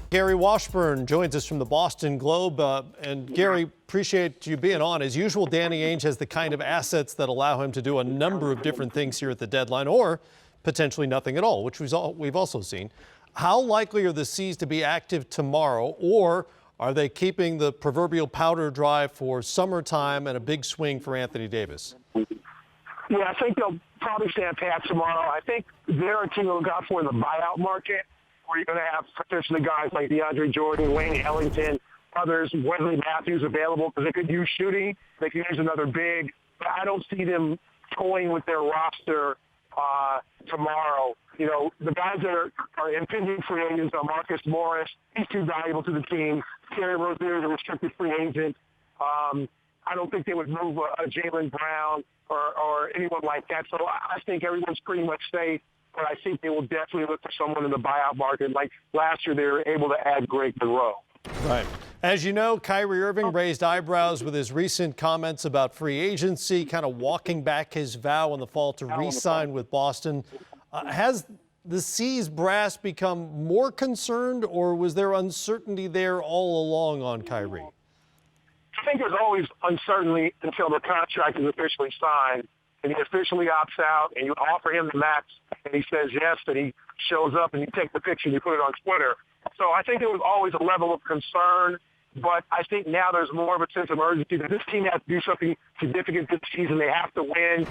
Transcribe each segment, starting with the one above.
Gary Washburn joins us from the Boston Globe. And Gary, appreciate you being on. As usual, Danny Ainge has the kind of assets that allow him to do a number of different things here at the deadline, or potentially nothing at all, which we've also seen. How likely are the C's to be active tomorrow, or are they keeping the proverbial powder dry for summertime and a big swing for Anthony Davis? Yeah, I think they'll probably stand pat tomorrow. I think they're a team to look out for in the buyout market, where you're going to have potentially guys like DeAndre Jordan, Wayne Ellington, others, Wesley Matthews available because they could use shooting. They could use another big. But I don't see them toying with their roster tomorrow. You know, the guys that are impending free agents are Marcus Morris. He's too valuable to the team. Terry Rozier is a restricted free agent. I don't think they would move a Jaylen Brown or anyone like that. So I think everyone's pretty much safe. But I think they will definitely look for someone in the buyout market. Like last year, they were able to add Greg Monroe. Right. As you know, Kyrie Irving raised eyebrows with his recent comments about free agency, kind of walking back his vow in the fall to re-sign with Boston. Has the C's brass become more concerned, or was there uncertainty there all along on Kyrie? I think there's always uncertainty until the contract is officially signed. And he officially opts out, and you offer him the max, and he says yes, and he shows up, and you take the picture and you put it on Twitter. So I think there was always a level of concern, but I think now there's more of a sense of urgency that this team has to do something significant this season. They have to win.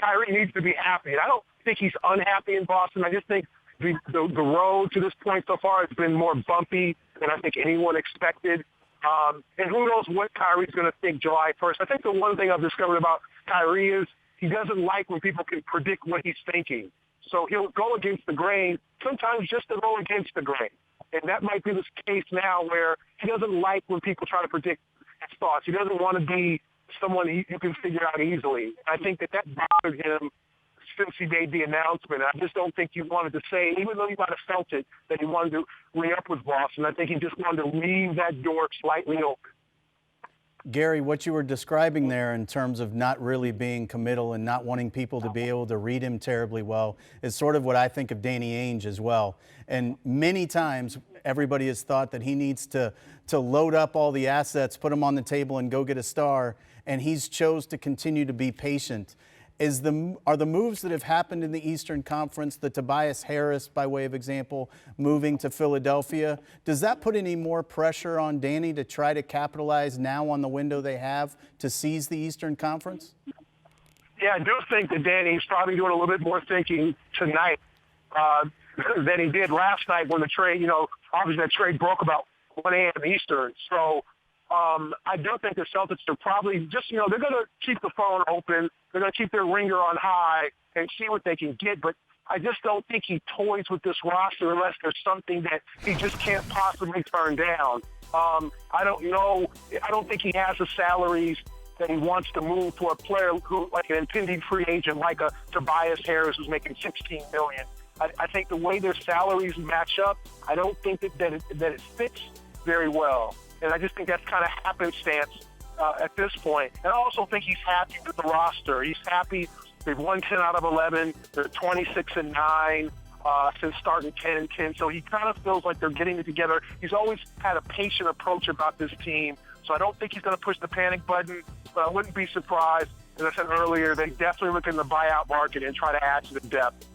Kyrie needs to be happy. And I don't think he's unhappy in Boston. I just think the road to this point so far has been more bumpy than I think anyone expected. And who knows what Kyrie's going to think July 1st. I think the one thing I've discovered about Kyrie is he doesn't like when people can predict what he's thinking. So he'll go against the grain, sometimes just to go against the grain. And that might be the case now where he doesn't like when people try to predict his thoughts. He doesn't want to be someone you can figure out easily. I think that bothered him since he made the announcement. I just don't think he wanted to say, even though he might have felt it, that he wanted to re-up with Boston. I think he just wanted to leave that door slightly open. Gary, what you were describing there in terms of not really being committal and not wanting people to be able to read him terribly well is sort of what I think of Danny Ainge as well. And many times everybody has thought that he needs to load up all the assets, put them on the table and go get a star, and he's chose to continue to be patient. Are the moves that have happened in the Eastern Conference, the Tobias Harris, by way of example, moving to Philadelphia, does that put any more pressure on Danny to try to capitalize now on the window they have to seize the Eastern Conference? Yeah, I do think that Danny's probably doing a little bit more thinking tonight than he did last night when the trade, obviously that trade broke about 1 a.m. Eastern. So I do think the Celtics are probably just, they're going to keep the phone open. They're going to keep their ringer on high and see what they can get. But I just don't think he toys with this roster unless there's something that he just can't possibly turn down. I don't know. I don't think he has the salaries that he wants to move for a player who, like an impending free agent, like a Tobias Harris who's making $16 million. I think the way their salaries match up, I don't think that it fits very well. And I just think that's kind of happenstance at this point. And I also think he's happy with the roster. He's happy. They've won 10 out of 11. They're 26-9 since starting 10-10. So he kind of feels like they're getting it together. He's always had a patient approach about this team. So I don't think he's going to push the panic button, but I wouldn't be surprised. As I said earlier, they definitely look in the buyout market and try to add to the depth.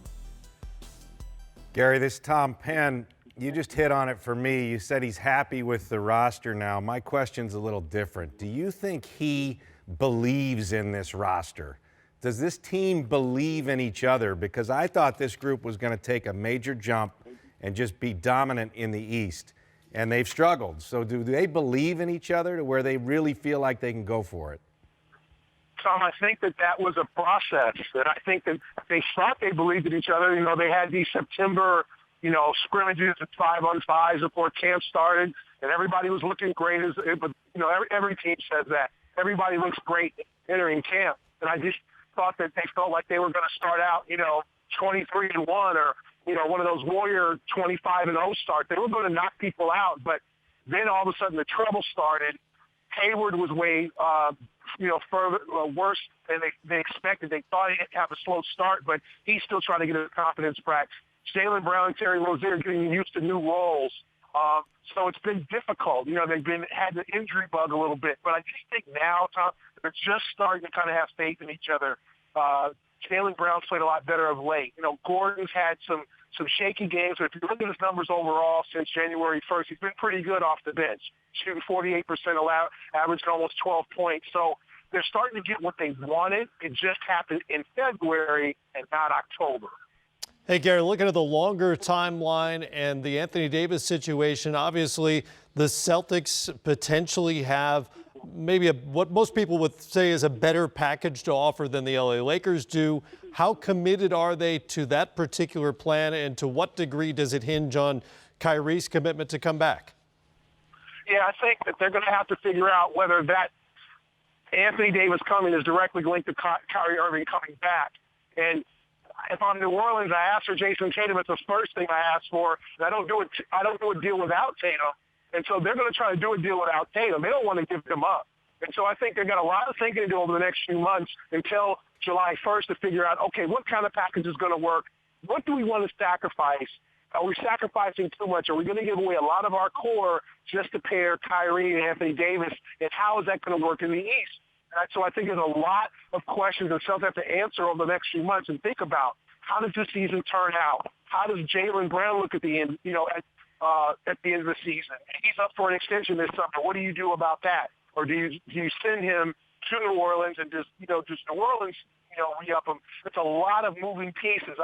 Gary, this is Tom Penn. You just hit on it for me. You said he's happy with the roster now. My question's a little different. Do you think he believes in this roster? Does this team believe in each other? Because I thought this group was going to take a major jump and just be dominant in the East, and they've struggled. So do they believe in each other to where they really feel like they can go for it? Tom, I think that was a process. And I think that they thought they believed in each other. They had these September scrimmages at 5-on-5s before camp started, and everybody was looking great. But every team says that. Everybody looks great entering camp. And I just thought that they felt like they were going to start out, 23-1 or, one of those Warrior 25-0 starts. They were going to knock people out. But then all of a sudden the trouble started. Hayward was way, worse than they expected. They thought he'd have a slow start, but he's still trying to get his confidence back. Jaylen Brown and Terry Rozier getting used to new roles. So it's been difficult. You know, they've had the injury bug a little bit. But I just think now, Tom, they're just starting to kind of have faith in each other. Jaylen Brown's played a lot better of late. You know, Gordon's had some shaky games, but if you look at his numbers overall since January 1st, he's been pretty good off the bench, shooting 48%, averaging almost 12 points. So they're starting to get what they wanted. It just happened in February and not October. Hey, Gary, looking at the longer timeline and the Anthony Davis situation, obviously the Celtics potentially have maybe what most people would say is a better package to offer than the LA Lakers do. How committed are they to that particular plan, and to what degree does it hinge on Kyrie's commitment to come back? Yeah, I think that they're going to have to figure out whether that Anthony Davis coming is directly linked to Kyrie Irving coming back. And if I'm New Orleans, I ask for Jason Tatum. It's the first thing I ask for. And I don't do a deal without Tatum. And so they're going to try to do a deal without Tatum. They don't want to give him up. And so I think they've got a lot of thinking to do over the next few months until July 1st to figure out, okay, what kind of package is going to work? What do we want to sacrifice? Are we sacrificing too much? Are we going to give away a lot of our core just to pair Kyrie and Anthony Davis? And how is that going to work in the East? And so I think there's a lot of questions that Celtics have to answer over the next few months and think about. How does this season turn out? How does Jaylen Brown look at the end, at the end of the season? He's up for an extension this summer. What do you do about that? Or do you send him to New Orleans and just New Orleans, re-up him? It's a lot of moving pieces.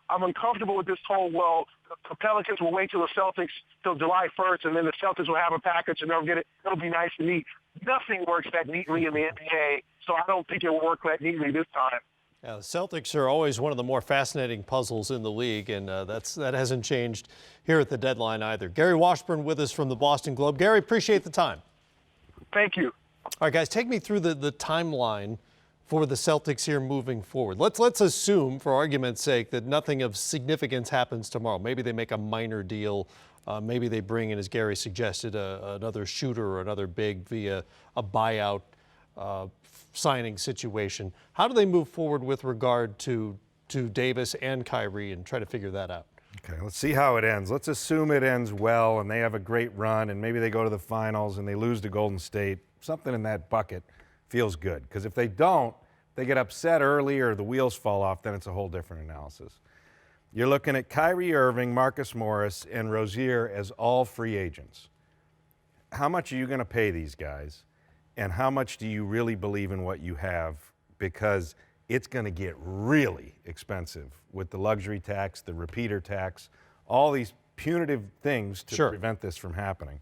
I'm uncomfortable with this whole, the Pelicans will wait till the Celtics till July 1st, and then the Celtics will have a package and they'll get it. It'll be nice and neat. Nothing works that neatly in the NBA, so I don't think it will work that neatly this time. Yeah, the Celtics are always one of the more fascinating puzzles in the league, and that hasn't changed here at the deadline either. Gary Washburn with us from the Boston Globe. Gary, appreciate the time. Thank you. All right, guys, take me through the timeline for the Celtics here moving forward. Let's assume, for argument's sake, that nothing of significance happens tomorrow. Maybe they make a minor deal. Maybe they bring in, as Gary suggested, another shooter or another big via a buyout signing situation. How do they move forward with regard to Davis and Kyrie and try to figure that out? Okay, let's see how it ends. Let's assume it ends well and they have a great run and maybe they go to the finals and they lose to Golden State. Something in that bucket feels good, because if they don't, they get upset early or the wheels fall off, then it's a whole different analysis. You're looking at Kyrie Irving, Marcus Morris, and Rozier as all free agents. How much are you going to pay these guys? And how much do you really believe in what you have? Because it's going to get really expensive with the luxury tax, the repeater tax, all these punitive things to prevent this from happening.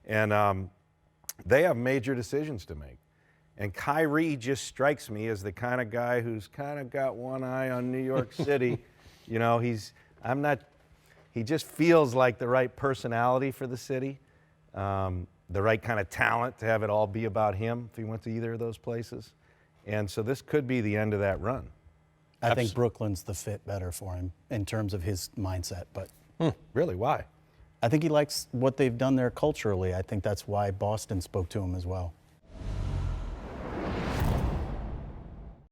And they have major decisions to make. And Kyrie just strikes me as the kind of guy who's kind of got one eye on New York City. He just feels like the right personality for the city. The right kind of talent to have it all be about him if he went to either of those places. And so this could be the end of that run. I think Brooklyn's the fit better for him in terms of his mindset. But Really, why? I think he likes what they've done there culturally. I think that's why Boston spoke to him as well.